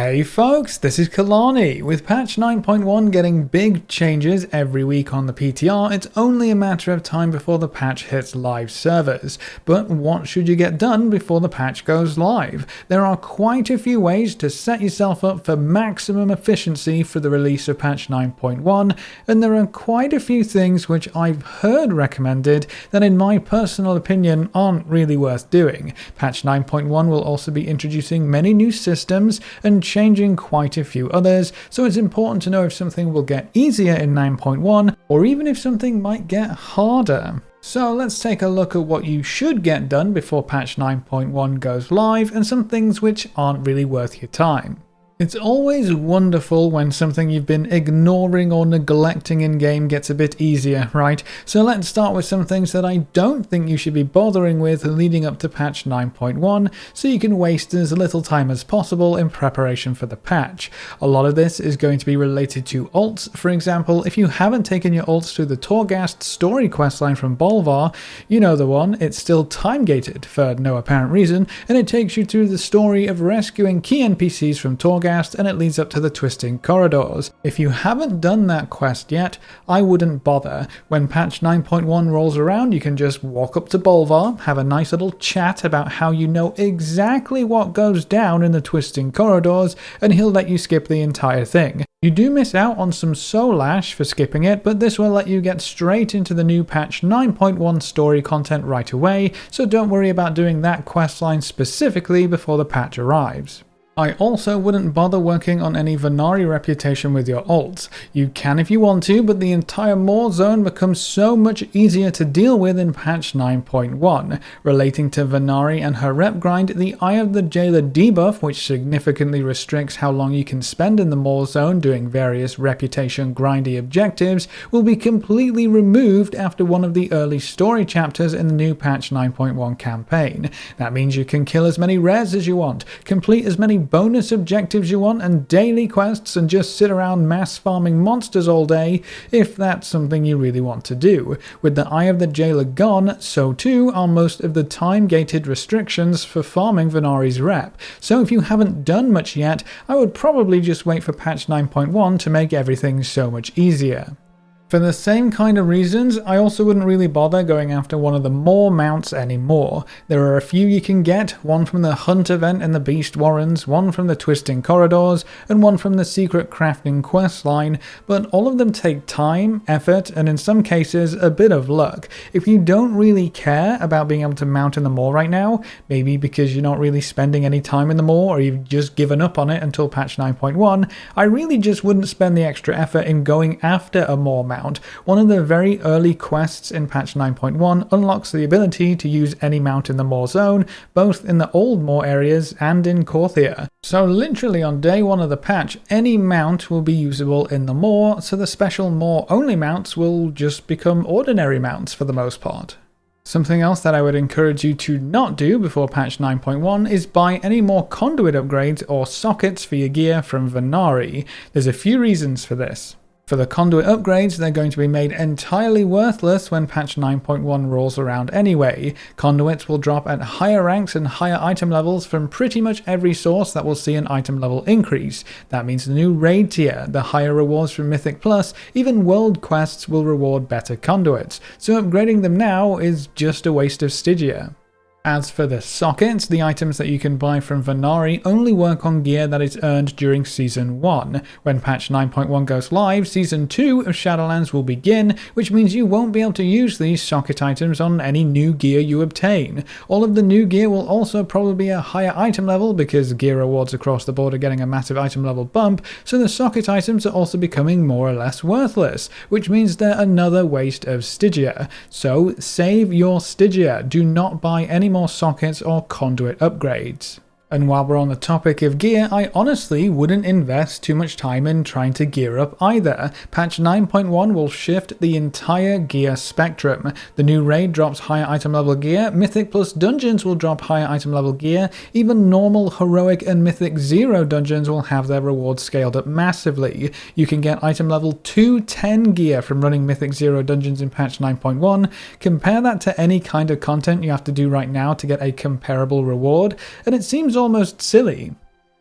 Hey folks, this is Kalani. With patch 9.1 getting big changes every week on the PTR, it's only a matter of time before the patch hits live servers. But what should you get done before the patch goes live? There are quite a few ways to set yourself up for maximum efficiency for the release of patch 9.1, and there are quite a few things which I've heard recommended that in my personal opinion aren't really worth doing. Patch 9.1 will also be introducing many new systems and changing quite a few others, so it's important to know if something will get easier in 9.1 or even if something might get harder. So let's take a look at what you should get done before patch 9.1 goes live and some things which aren't really worth your time. It's always wonderful when something you've been ignoring or neglecting in-game gets a bit easier, right? So let's start with some things that I don't think you should be bothering with leading up to patch 9.1, so you can waste as little time as possible in preparation for the patch. A lot of this is going to be related to alts. For example, if you haven't taken your alts through the Torghast story questline from Bolvar, you know the one, it's still time-gated for no apparent reason, and it takes you through the story of rescuing key NPCs from Torghast, and it leads up to the twisting corridors. If you haven't done that quest yet, I wouldn't bother. When patch 9.1 rolls around, you can just walk up to Bolvar, have a nice little chat about how you know exactly what goes down in the twisting corridors, and he'll let you skip the entire thing. You do miss out on some soul ash for skipping it, but this will let you get straight into the new patch 9.1 story content right away, so don't worry about doing that questline specifically before the patch arrives. I also wouldn't bother working on any venari reputation with your alts. You can if you want to, but the entire Moor zone becomes so much easier to deal with in patch 9.1. Relating to venari and her rep grind, the Eye of the Jailer debuff, which significantly restricts how long you can spend in the Moor zone doing various reputation grindy objectives, will be completely removed after one of the early story chapters in the new patch 9.1 campaign. That means you can kill as many rares as you want, complete as many bonus objectives you want and daily quests, and just sit around mass farming monsters all day if that's something you really want to do. With the Eye of the Jailer gone, so too are most of the time-gated restrictions for farming venari's rep. So if you haven't done much yet, I would probably just wait for patch 9.1 to make everything so much easier. For the same kind of reasons, I also wouldn't really bother going after one of the Moor mounts anymore. There are a few you can get, one from the Hunt event in the Beast Warrens, one from the Twisting Corridors, and one from the Secret Crafting questline, but all of them take time, effort, and in some cases a bit of luck. If you don't really care about being able to mount in the Moor right now, maybe because you're not really spending any time in the Moor or you've just given up on it until patch 9.1, I really just wouldn't spend the extra effort in going after a Moor mount. One of the very early quests in patch 9.1 unlocks the ability to use any mount in the Moor zone, both in the old Moor areas and in Korthia. So literally on day one of the patch, any mount will be usable in the Moor, so the special Moor only mounts will just become ordinary mounts for the most part. Something else that I would encourage you to not do before patch 9.1 is buy any more conduit upgrades or sockets for your gear from venari. There's a few reasons for this. For the conduit upgrades, they're going to be made entirely worthless when patch 9.1 rolls around anyway. Conduits will drop at higher ranks and higher item levels from pretty much every source that will see an item level increase. That means the new raid tier, the higher rewards from Mythic Plus, even world quests will reward better conduits, so upgrading them now is just a waste of STYGIA. As for the sockets, the items that you can buy from venari only work on gear that is earned during Season 1. When patch 9.1 goes live, Season 2 of Shadowlands will begin, which means you won't be able to use these socket items on any new gear you obtain. All of the new gear will also probably be a higher item level because gear rewards across the board are getting a massive item level bump, so the socket items are also becoming more or less worthless, which means they're another waste of STYGIA. So save your STYGIA, do not buy any more sockets or conduit upgrades. And while we're on the topic of gear, I honestly wouldn't invest too much time in trying to gear up either. Patch 9.1 will shift the entire gear spectrum. The new raid drops higher item level gear, Mythic Plus dungeons will drop higher item level gear, even normal, heroic and Mythic 0 dungeons will have their rewards scaled up massively. You can get item level 210 gear from running Mythic 0 dungeons in patch 9.1. Compare that to any kind of content you have to do right now to get a comparable reward, and it seems almost silly.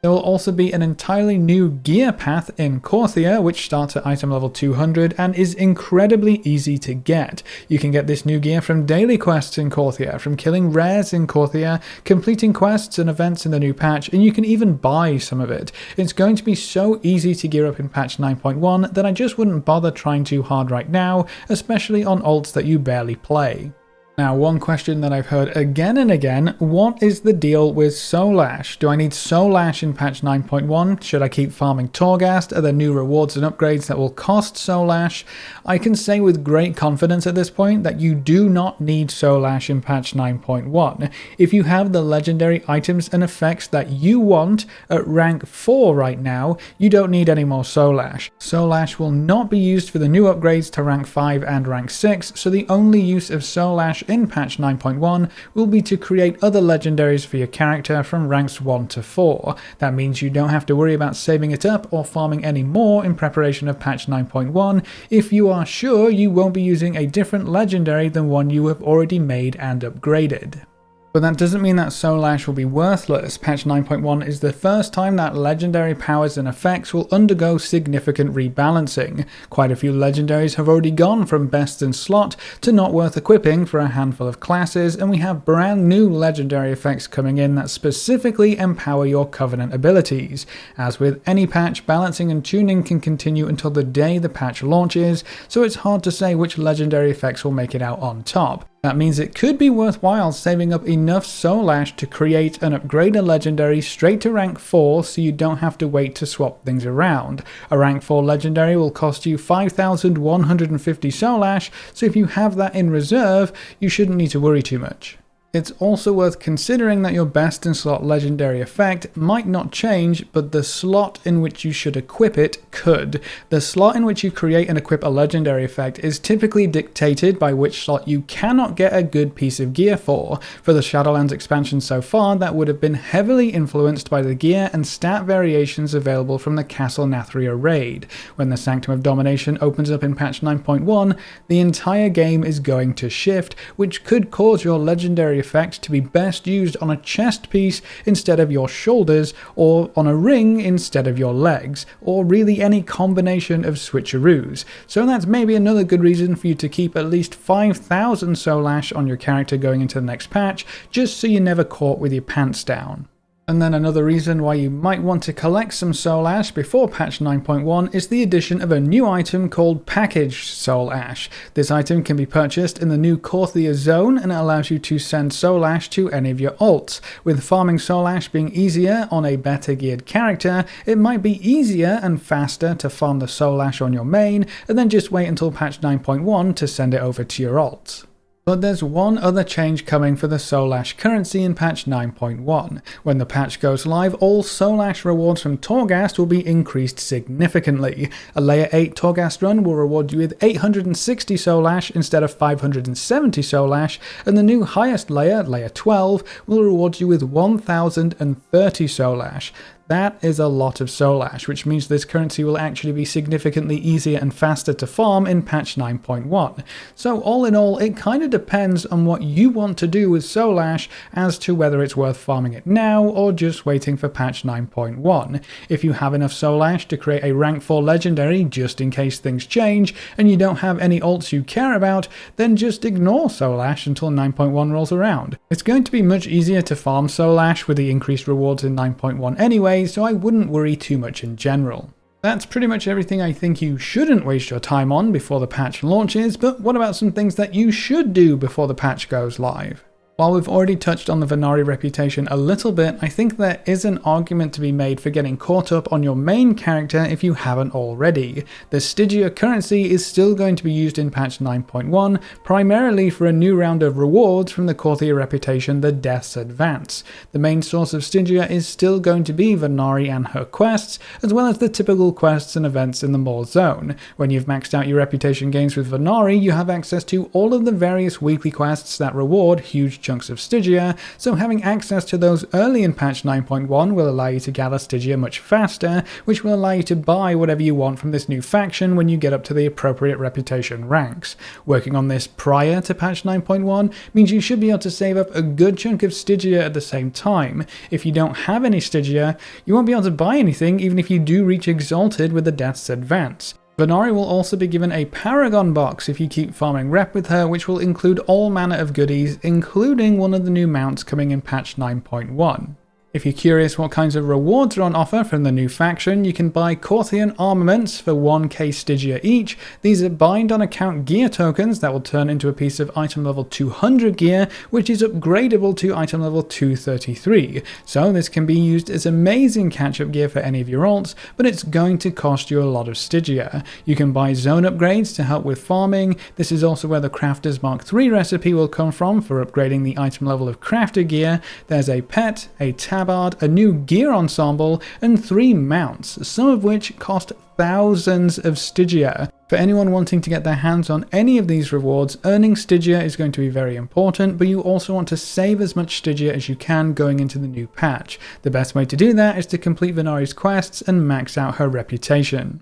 There will also be an entirely new gear path in Corthia, which starts at item level 200 and is incredibly easy to get. You can get this new gear from daily quests in Corthia, from killing rares in Corthia, completing quests and events in the new patch, and you can even buy some of it. It's going to be so easy to gear up in patch 9.1 that I just wouldn't bother trying too hard right now, especially on ults that you barely play. Now, one question that I've heard again and again, what is the deal with Soul Ash? Do I need Soul Ash in patch 9.1? Should I keep farming Torghast? Are there new rewards and upgrades that will cost Soul Ash? I can say with great confidence at this point that you do not need Soul Ash in patch 9.1. If you have the legendary items and effects that you want at rank 4 right now, you don't need any more Soul Ash. Soul Ash will not be used for the new upgrades to rank 5 and rank 6, so the only use of Soul Ash in patch 9.1 will be to create other legendaries for your character from ranks 1 to 4. That means you don't have to worry about saving it up or farming any more in preparation of patch 9.1 if you are sure you won't be using a different legendary than one you have already made and upgraded. But that doesn't mean that Soul Ash will be worthless. Patch 9.1 is the first time that legendary powers and effects will undergo significant rebalancing. Quite a few legendaries have already gone from best in slot to not worth equipping for a handful of classes, and we have brand new legendary effects coming in that specifically empower your Covenant abilities. As with any patch, balancing and tuning can continue until the day the patch launches, so it's hard to say which legendary effects will make it out on top. That means it could be worthwhile saving up enough Soul Ash to create and upgrade a legendary straight to rank 4 so you don't have to wait to swap things around. A rank 4 legendary will cost you 5,150 Soul Ash, so if you have that in reserve, you shouldn't need to worry too much. It's also worth considering that your best in slot legendary effect might not change, but the slot in which you should equip it could. The slot in which you create and equip a legendary effect is typically dictated by which slot you cannot get a good piece of gear for. For the Shadowlands expansion so far, that would have been heavily influenced by the gear and stat variations available from the Castle Nathria raid. When the Sanctum of Domination opens up in patch 9.1, the entire game is going to shift, which could cause your legendary effect to be best used on a chest piece instead of your shoulders, or on a ring instead of your legs, or really any combination of switcheroos. So that's maybe another good reason for you to keep at least 5,000 Soul Ash on your character going into the next patch, just so you're never caught with your pants down. And then another reason why you might want to collect some Soul Ash before patch 9.1 is the addition of a new item called Packaged Soul Ash. This item can be purchased in the new Corthia zone, and it allows you to send Soul Ash to any of your ults. With farming Soul Ash being easier on a better geared character, it might be easier and faster to farm the Soul Ash on your main, and then just wait until patch 9.1 to send it over to your ults. But there's one other change coming for the Soul Ash currency in patch 9.1. When the patch goes live, all Soul Ash rewards from Torghast will be increased significantly. A layer 8 Torghast run will reward you with 860 Soul Ash instead of 570 Soul Ash, and the new highest layer, layer 12, will reward you with 1030 Soul Ash. That is a lot of Soul Ash, which means this currency will actually be significantly easier and faster to farm in patch 9.1. So all in all, it kind of depends on what you want to do with Soul Ash as to whether it's worth farming it now or just waiting for patch 9.1. If you have enough Soul Ash to create a rank 4 legendary just in case things change and you don't have any ults you care about, then just ignore Soul Ash until 9.1 rolls around. It's going to be much easier to farm Soul Ash with the increased rewards in 9.1 anyway, so I wouldn't worry too much in general. That's pretty much everything I think you shouldn't waste your time on before the patch launches, but what about some things that you should do before the patch goes live? While we've already touched on the venari reputation a little bit, I think there is an argument to be made for getting caught up on your main character if you haven't already. The STYGIA currency is still going to be used in patch 9.1, primarily for a new round of rewards from the Corthia reputation, the Death's Advance. The main source of STYGIA is still going to be venari and her quests, as well as the typical quests and events in the Maw zone. When you've maxed out your reputation gains with venari, you have access to all of the various weekly quests that reward huge chunks of Stygia, so having access to those early in patch 9.1 will allow you to gather Stygia much faster, which will allow you to buy whatever you want from this new faction when you get up to the appropriate reputation ranks. Working on this prior to patch 9.1 means you should be able to save up a good chunk of Stygia at the same time. If you don't have any Stygia, you won't be able to buy anything even if you do reach Exalted with the Death's Advance. Venari will also be given a Paragon box if you keep farming rep with her, which will include all manner of goodies, including one of the new mounts coming in patch 9.1. If you're curious what kinds of rewards are on offer from the new faction, you can buy Corthian armaments for 1k Stygia each. These are bind on account gear tokens that will turn into a piece of item level 200 gear, which is upgradable to item level 233. So this can be used as amazing catch-up gear for any of your alts, but it's going to cost you a lot of Stygia. You can buy zone upgrades to help with farming. This is also where the Crafter's Mark III recipe will come from for upgrading the item level of crafter gear. There's a pet, a tabard, a new gear ensemble, and 3 mounts, some of which cost thousands of Stygia. For anyone wanting to get their hands on any of these rewards, earning Stygia is going to be very important, but you also want to save as much Stygia as you can going into the new patch. The best way to do that is to complete Venari's quests and max out her reputation.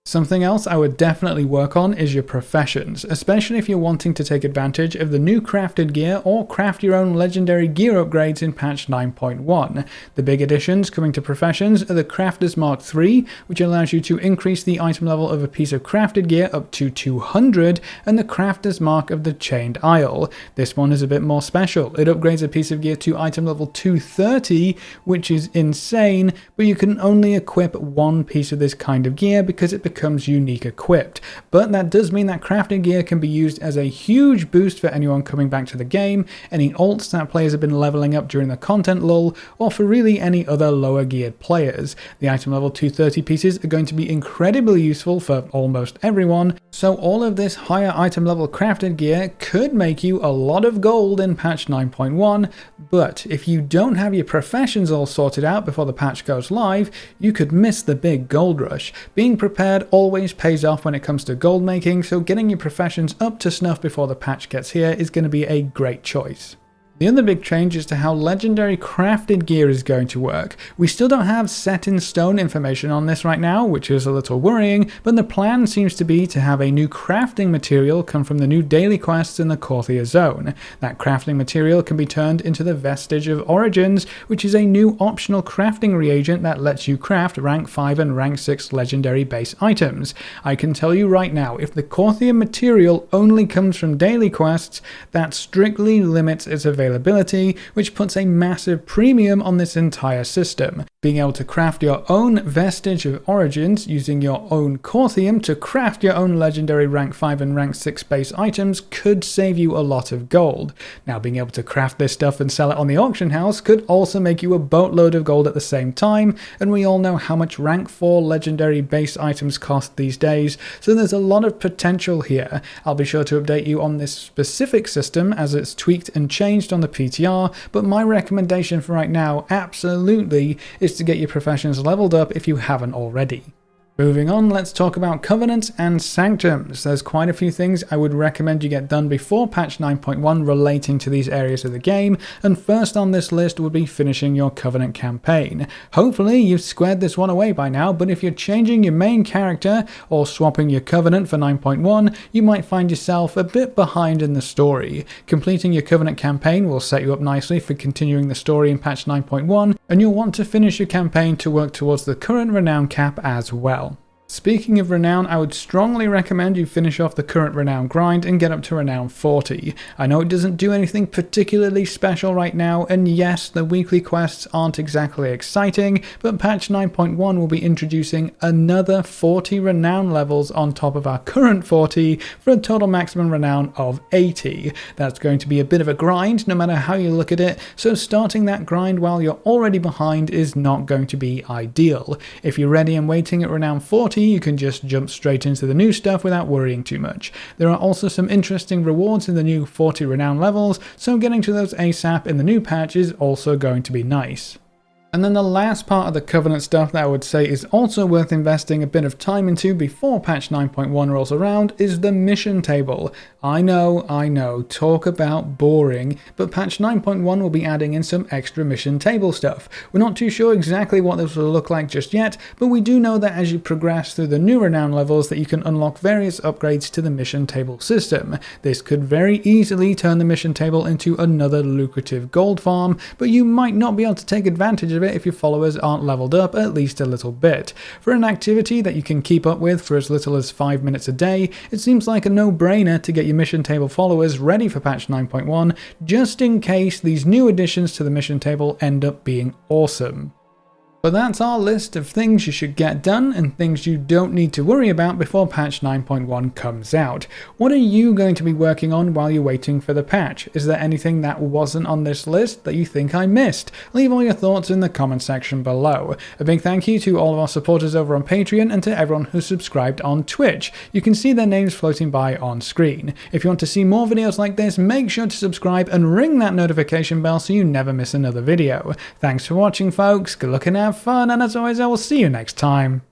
Something else I would definitely work on is your professions, especially if you're wanting to take advantage of the new crafted gear or craft your own legendary gear upgrades in patch 9.1. The big additions coming to professions are the Crafter's Mark III, which allows you to increase the item level of a piece of crafted gear up to 200, and the Crafter's Mark of the Chained Isle. This one is a bit more special. It upgrades a piece of gear to item level 230, which is insane, but you can only equip one piece of this kind of gear because it becomes unique equipped. But that does mean that crafted gear can be used as a huge boost for anyone coming back to the game, any alts that players have been leveling up during the content lull, or for really any other lower geared players. The item level 230 pieces are going to be incredibly useful for almost everyone, so all of this higher item level crafted gear could make you a lot of gold in patch 9.1, but if you don't have your professions all sorted out before the patch goes live, you could miss the big gold rush. Being prepared always pays off when it comes to gold making, so getting your professions up to snuff before the patch gets here is going to be a great choice. The other big change is to how legendary crafted gear is going to work. We still don't have set in stone information on this right now, which is a little worrying, but the plan seems to be to have a new crafting material come from the new daily quests in the Corthia zone. That crafting material can be turned into the Vestige of Origins, which is a new optional crafting reagent that lets you craft rank 5 and rank 6 legendary base items. I can tell you right now, if the Corthia material only comes from daily quests, that strictly limits its availability, which puts a massive premium on this entire system. Being able to craft your own Vestige of Origins using your own Corthium to craft your own legendary rank 5 and rank 6 base items could save you a lot of gold. Now, being able to craft this stuff and sell it on the auction house could also make you a boatload of gold at the same time, and we all know how much rank 4 legendary base items cost these days, so there's a lot of potential here. I'll be sure to update you on this specific system as it's tweaked and changed on the PTR, but my recommendation for right now absolutely is to get your professions leveled up if you haven't already. Moving on, let's talk about Covenants and Sanctums. There's quite a few things I would recommend you get done before patch 9.1 relating to these areas of the game, and first on this list would be finishing your Covenant campaign. Hopefully you've squared this one away by now, but if you're changing your main character or swapping your Covenant for 9.1, you might find yourself a bit behind in the story. Completing your Covenant campaign will set you up nicely for continuing the story in patch 9.1, and you'll want to finish your campaign to work towards the current renown cap as well. Speaking of renown, I would strongly recommend you finish off the current renown grind and get up to renown 40. I know it doesn't do anything particularly special right now, and yes, the weekly quests aren't exactly exciting, but patch 9.1 will be introducing another 40 renown levels on top of our current 40 for a total maximum renown of 80. That's going to be a bit of a grind no matter how you look at it, so starting that grind while you're already behind is not going to be ideal. If you're ready and waiting at renown 40, you can just jump straight into the new stuff without worrying too much. There are also some interesting rewards in the new 40 renown levels, so getting to those ASAP in the new patch is also going to be nice. And then the last part of the Covenant stuff that I would say is also worth investing a bit of time into before patch 9.1 rolls around is the mission table. I know, talk about boring, but patch 9.1 will be adding in some extra mission table stuff. We're not too sure exactly what this will look like just yet, but we do know that as you progress through the new renown levels that you can unlock various upgrades to the mission table system. This could very easily turn the mission table into another lucrative gold farm, but you might not be able to take advantage of it if your followers aren't leveled up at least a little bit. For an activity that you can keep up with for as little as 5 minutes a day, it seems like a no-brainer to get your mission table followers ready for patch 9.1, just in case these new additions to the mission table end up being awesome. But that's our list of things you should get done and things you don't need to worry about before patch 9.1 comes out. What are you going to be working on while you're waiting for the patch? Is there anything that wasn't on this list that you think I missed? Leave all your thoughts in the comment section below. A big thank you to all of our supporters over on Patreon and to everyone who's subscribed on Twitch. You can see their names floating by on screen. If you want to see more videos like this, make sure to subscribe and ring that notification bell so you never miss another video. Thanks for watching, folks. Good luck and have fun, and as always, I will see you next time.